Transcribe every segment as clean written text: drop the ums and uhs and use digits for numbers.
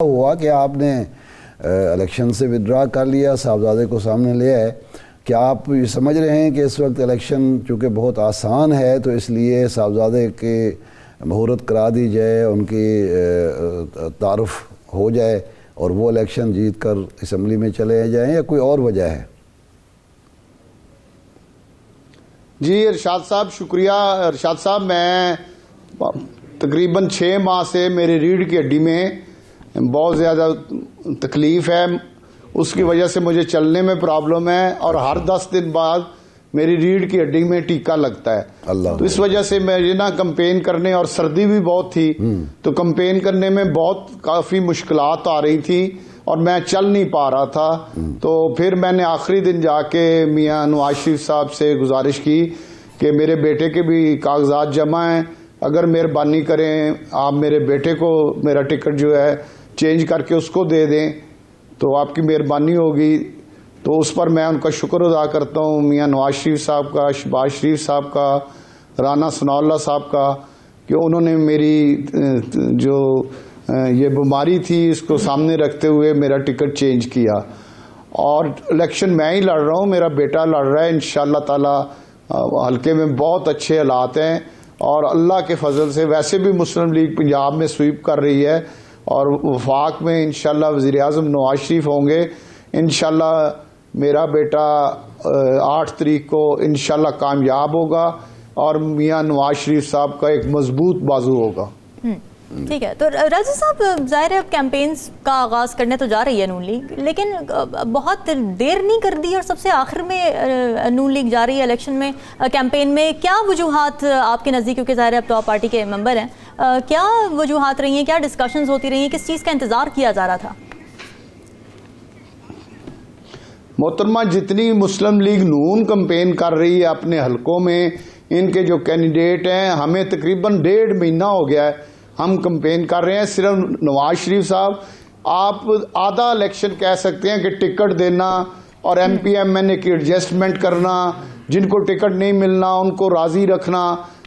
हुआ कि आपने इलेक्शन से विड्रा कर लिया, साहबजादे को सामने ले आए। क्या आप ये समझ रहे हैं कि इस वक्त इलेक्शन चूँकि बहुत आसान है तो इसलिए साहबजादे के मुहूर्त करा दी जाए, उनकी तारुफ हो जाए और वो इलेक्शन जीत कर असम्बली में चले जाएं, या कोई और वजह है? जी इरशाद साहब, शुक्रिया। इरशाद साहब, मैं तकरीबन 6 माह से मेरी रीढ़ की हड्डी में बहुत ज़्यादा तकलीफ़ है, उसकी वजह से मुझे चलने में प्रॉब्लम है और हर 10 दिन बाद मेरी रीढ़ की हड्डी में टीका लगता है। तो इस वजह से मैं ना कैंपेन करने, और सर्दी भी बहुत थी तो कैंपेन करने में बहुत काफ़ी मुश्किलात आ रही थी और मैं चल नहीं पा रहा था। तो फिर मैंने आखिरी दिन जाके मियां नवाज शरीफ साहब से गुजारिश की कि मेरे बेटे के भी कागजात जमा हैं, अगर मेहरबानी करें आप मेरे बेटे को मेरा टिकट जो है चेंज करके उसको दे दें तो आपकी मेहरबानी होगी। तो उस पर मैं उनका शुक्र अदा करता हूँ, मियां नवाज शरीफ साहब का, शहबाज शरीफ साहब का, राना सनाउल्लाह साहब का, कि उन्होंने मेरी जो ये बीमारी थी इसको सामने रखते हुए मेरा टिकट चेंज किया। और इलेक्शन मैं ही लड़ रहा हूँ, मेरा बेटा लड़ रहा है। इंशाअल्लाह ताला हल्के में बहुत अच्छे हालात हैं और अल्लाह के फजल से वैसे भी मुस्लिम लीग पंजाब में स्वीप कर रही है और वफाक में इंशाअल्लाह वज़ीर आज़म नवाज शरीफ होंगे। इंशाअल्लाह मेरा बेटा 8 तारीख को इंशाअल्लाह कामयाब होगा और मियां नवाज शरीफ साहब का एक मजबूत बाजू होगा। ठीक है। तो राजा साहब, जाहिर है अब कैंपेन्स का आगाज़ करने तो जा रही है नून लीग, लेकिन बहुत देर नहीं कर दी और सबसे आखिर में नून लीग जा रही है इलेक्शन में, कैंपेन में। क्या वजूहात आपके नज़दीक, क्योंकि जाहिर है अब तो आप पार्टी के मेंबर हैं, क्या वजूहात रही हैं, क्या डिस्कशंस होती रही हैं, किस चीज़ का इंतज़ार किया जा रहा था? मोहतरमा, जितनी मुस्लिम लीग नून कैंपेन कर रही है अपने हलकों में, इनके जो कैंडिडेट हैं, हमें तकरीबन 1.5 महीना हो गया है हम कैंपेन कर रहे हैं। सिर्फ नवाज शरीफ साहब, आप आधा इलेक्शन कह सकते हैं कि टिकट देना और MP MN की एडजस्टमेंट करना, जिनको टिकट नहीं मिलना उनको राज़ी रखना,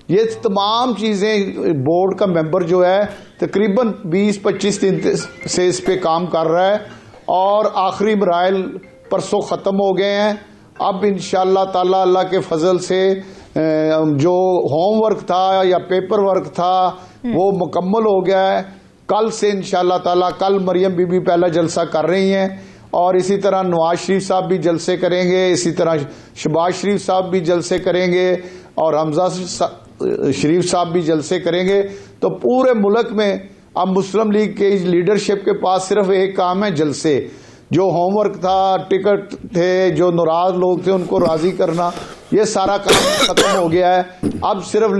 ये तमाम चीज़ें बोर्ड का मेंबर जो है तकरीबन 20-25 दिन से इस पे काम कर रहा है और आखिरी मराइल परसों ख़त्म हो गए हैं। अब इंशाअल्लाह ताला अल्लाह के फजल से जो होमवर्क था या पेपर वर्क था वो मुकम्मल हो गया है। कल से इंशाअल्लाह ताला, कल मरियम बीबी पहला जलसा कर रही हैं और इसी तरह नवाज शरीफ साहब भी जलसे करेंगे, इसी तरह शहबाज शरीफ साहब भी जलसे करेंगे और हमजा शरीफ साहब भी जलसे करेंगे। तो पूरे मुल्क में अब मुस्लिम लीग के लीडरशिप के पास सिर्फ एक काम है, जलसे। जो होमवर्क था, टिकट थे, जो नाराज लोग थे उनको राजी करना, ये सारा काम खत्म हो गया है। अब सिर्फ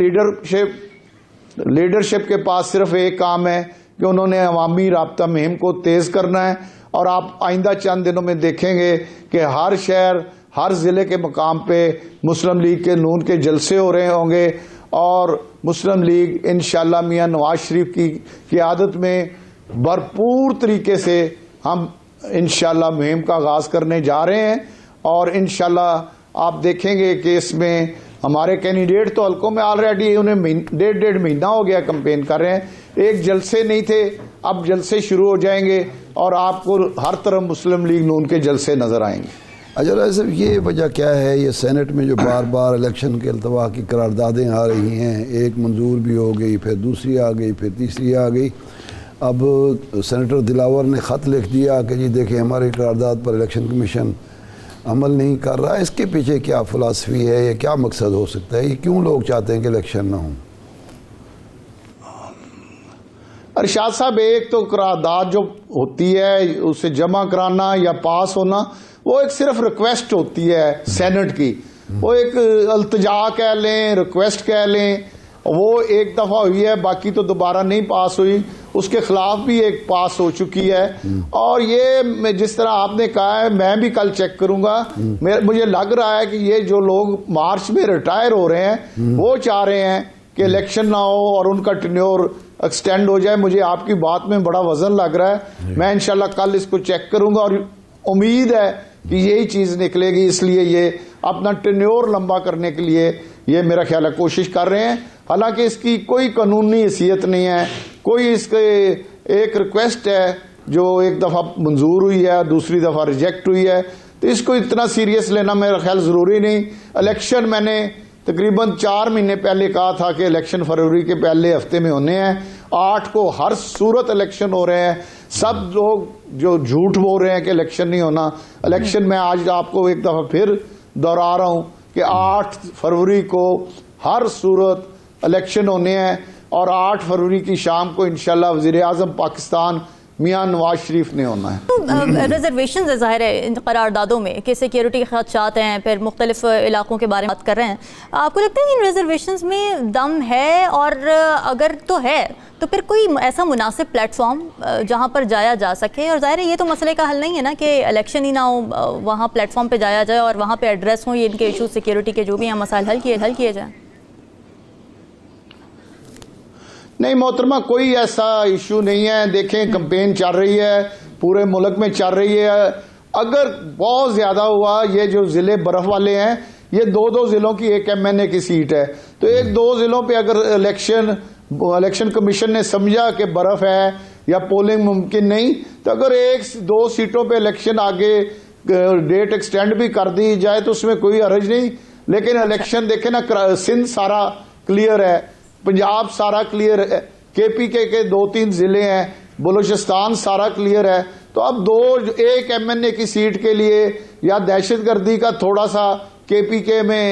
लीडरशिप के पास सिर्फ एक काम है कि उन्होंने अवामी राब्ता मुहिम को तेज करना है। और आप आइंदा चंद दिनों में देखेंगे कि हर शहर, हर जिले के मकाम पे मुस्लिम लीग के नून के जलसे हो रहे होंगे और मुस्लिम लीग इंशाअल्लाह मियां नवाज शरीफ की क़ियादत में भरपूर तरीके से हम इंशाअल्लाह मुहिम का आगाज़ करने जा रहे हैं। और इंशाअल्लाह आप देखेंगे कि इसमें हमारे कैंडिडेट तो हल्कों में ऑलरेडी उन्हें 1.5 महीना हो गया कैंपेन कर रहे हैं, एक जलसे नहीं थे, अब जलसे शुरू हो जाएंगे और आपको हर तरफ मुस्लिम लीग नून के जलसे नज़र आएंगे। अच्छा राजा साहब, ये वजह क्या है ये सेनेट में जो बार बार इलेक्शन के अल्तवा की करारदादें आ रही हैं, एक मंजूर भी हो गई, फिर दूसरी आ गई, फिर तीसरी आ गई। अब सेनेटर दिलावर ने ख़त लिख दिया कि जी देखिए हमारी करारदाद पर इलेक्शन कमीशन अमल नहीं कर रहा है। इसके पीछे क्या फ़िलासफ़ी है, ये क्या मकसद हो सकता है, ये क्यों लोग चाहते हैं कि इलेक्शन ना हो? इरशाद साहब, एक तो करारदाद जो होती है उसे जमा कराना या पास होना, वो एक सिर्फ रिक्वेस्ट होती है सेनेट की, वो एक अल्तजा कह लें, रिक्वेस्ट कह लें, वो एक दफ़ा हुई है, बाकी तो दोबारा नहीं पास हुई। उसके खिलाफ भी एक पास हो चुकी है। और ये जिस तरह आपने कहा है, मैं भी कल चेक करूंगा, मुझे लग रहा है कि ये जो लोग मार्च में रिटायर हो रहे हैं वो चाह रहे हैं कि इलेक्शन ना हो और उनका टेन्योर एक्सटेंड हो जाए। मुझे आपकी बात में बड़ा वजन लग रहा है, मैं इंशाल्लाह कल इसको चेक करूंगा और उम्मीद है कि यही चीज़ निकलेगी। इसलिए ये अपना टेन्योर लंबा करने के लिए ये मेरा ख्याल है कोशिश कर रहे हैं। हालांकि इसकी कोई कानूनी हैसियत नहीं है, कोई इसके एक रिक्वेस्ट है जो एक दफ़ा मंजूर हुई है, दूसरी दफ़ा रिजेक्ट हुई है, तो इसको इतना सीरियस लेना मेरा ख्याल ज़रूरी नहीं। इलेक्शन मैंने तकरीबन 4 महीने पहले कहा था कि इलेक्शन फरवरी के पहले हफ्ते में होने हैं। 8 को हर सूरत इलेक्शन हो रहे हैं। सब लोग जो झूठ बोल रहे हैं कि इलेक्शन नहीं होना, इलेक्शन में आज आपको एक दफ़ा फिर दोहरा रहा हूँ कि 8 फरवरी को हर सूरत इलेक्शन होने हैं और 8 फरवरी की शाम को इंशाल्लाह वज़ीर आज़म पाकिस्तान मियां नवाज शरीफ ने होना है। रिजर्वेशन ज़ाहिर है इन करारदादों में कि सिक्योरिटी के खदशात हैं, फिर मुख्तलिफ इलाकों के बारे में बात कर रहे हैं। आपको लगता है कि इन रिजर्वेशन में दम है, और अगर तो है तो फिर कोई ऐसा मुनासिब प्लेटफॉर्म जहां पर जाया जा सके? और ज़ाहिर है ये तो मसले का हल नहीं है ना कि इलेक्शन ही ना हो, वहाँ प्लेटफॉर्म पर जाया जाए और वहाँ पर एड्रेस हों ये इनके इशू, सिक्योरिटी के जो भी हैं मसाइल हल किए जाएँ। नहीं मोहतरमा, कोई ऐसा इशू नहीं है। देखें, कैंपेन चल रही है, पूरे मुल्क में चल रही है। अगर बहुत ज्यादा हुआ, ये जो जिले बर्फ वाले हैं, ये 2-2 जिलों की एक MNA की सीट है, तो 1-2 जिलों पे अगर इलेक्शन कमीशन ने समझा कि बर्फ है या पोलिंग मुमकिन नहीं, तो अगर 1-2 सीटों पे इलेक्शन आगे डेट एक्सटेंड भी कर दी जाए तो उसमें कोई हर्ज नहीं। लेकिन इलेक्शन देखे ना, सिंध सारा क्लियर है, पंजाब सारा क्लियर है, KPK के 2-3 जिले हैं, बलूचिस्तान सारा क्लियर है। तो अब एक MNA की सीट के लिए या दहशतगर्दी का थोड़ा सा KPK में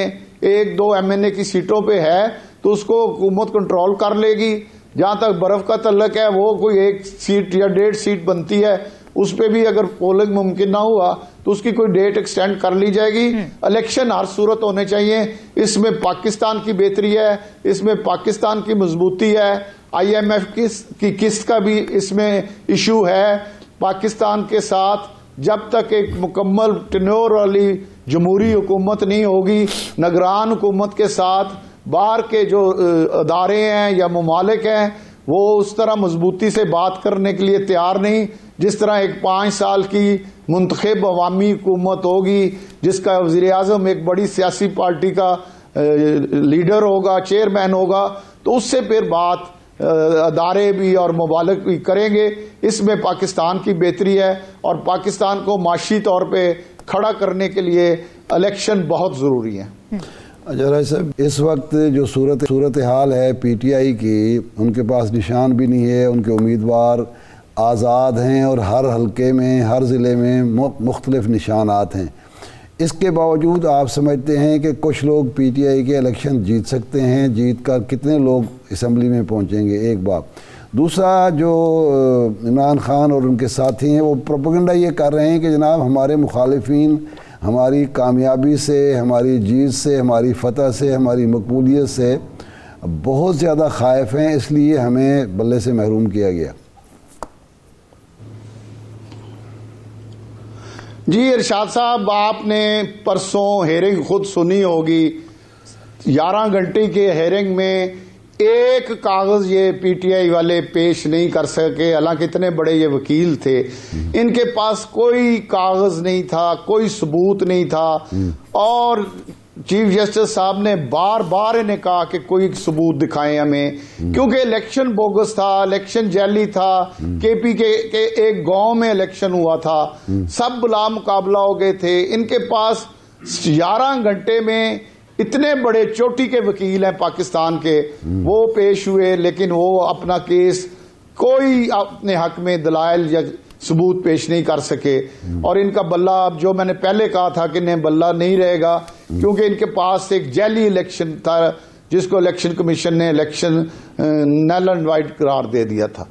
1-2 MNA की सीटों पे है तो उसको हुकूमत कंट्रोल कर लेगी। जहां तक बर्फ का तल्लक है, वो कोई 1 सीट या 1.5 सीट बनती है, उस पर भी अगर पोलिंग मुमकिन ना हुआ तो उसकी कोई डेट एक्सटेंड कर ली जाएगी। इलेक्शन हर सूरत होने चाहिए। इसमें पाकिस्तान की बेहतरी है, इसमें पाकिस्तान की मजबूती है। IMF की किस्त का भी इसमें इशू है। पाकिस्तान के साथ जब तक एक मुकम्मल टेन्योर वाली जमहूरी हुकूमत नहीं होगी, निगरान हुकूमत के साथ बाहर के जो अदारे हैं या ममालिक हैं, वो उस तरह मजबूती से बात करने के लिए तैयार नहीं। जिस तरह एक 5 साल की मुंतखब अवामी हुकूमत होगी जिसका वज़ीर आज़म एक बड़ी सियासी पार्टी का लीडर होगा, चेयरमैन होगा, तो उससे फिर बात अदारे भी और ममालिक भी करेंगे। इसमें पाकिस्तान की बेहतरी है और पाकिस्तान को माशी तौर पे खड़ा करने के लिए इलेक्शन बहुत ज़रूरी है। अजहर साहब, इस वक्त जो सूरत हाल है PTI की, उनके पास निशान भी नहीं है, उनके उम्मीदवार आज़ाद हैं और हर हलके में, हर ज़िले में मुख्तलिफ निशानात हैं। इसके बावजूद आप समझते हैं कि कुछ लोग PTI के इलेक्शन जीत सकते हैं? जीत कर कितने लोग असम्बली में पहुंचेंगे? एक बात। दूसरा, जो इमरान खान और उनके साथी हैं वो प्रोपेगेंडा ये कर रहे हैं कि जनाब हमारे मुखालिफिन हमारी कामयाबी से, हमारी जीत से, हमारी फतह से, हमारी मकबूलियत से बहुत ज़्यादा खाइफ हैं, इसलिए हमें बल्ले से महरूम किया गया। जी इरशाद साहब, आपने परसों हेयरिंग खुद सुनी होगी। 11 घंटे के हेयरिंग में एक कागज ये PTI वाले पेश नहीं कर सके। हालांकि इतने बड़े ये वकील थे, इनके पास कोई कागज नहीं था, कोई सबूत नहीं था। और चीफ जस्टिस साहब ने बार बार इन्हें कहा कि कोई सबूत दिखाएं हमें, क्योंकि इलेक्शन बोगस था, इलेक्शन जैली था। KPK के एक गांव में इलेक्शन हुआ था, सब बुला मुकाबला हो गए थे। इनके पास 11 घंटे में इतने बड़े चोटी के वकील हैं पाकिस्तान के, वो पेश हुए, लेकिन वो अपना केस कोई अपने हक में दलाइल या सबूत पेश नहीं कर सके। और इनका बल्ला, अब जो मैंने पहले कहा था कि इन्हें बल्ला नहीं रहेगा, क्योंकि इनके पास एक जैली इलेक्शन था जिसको इलेक्शन कमीशन ने इलेक्शन नल एंड वाइड करार दे दिया था।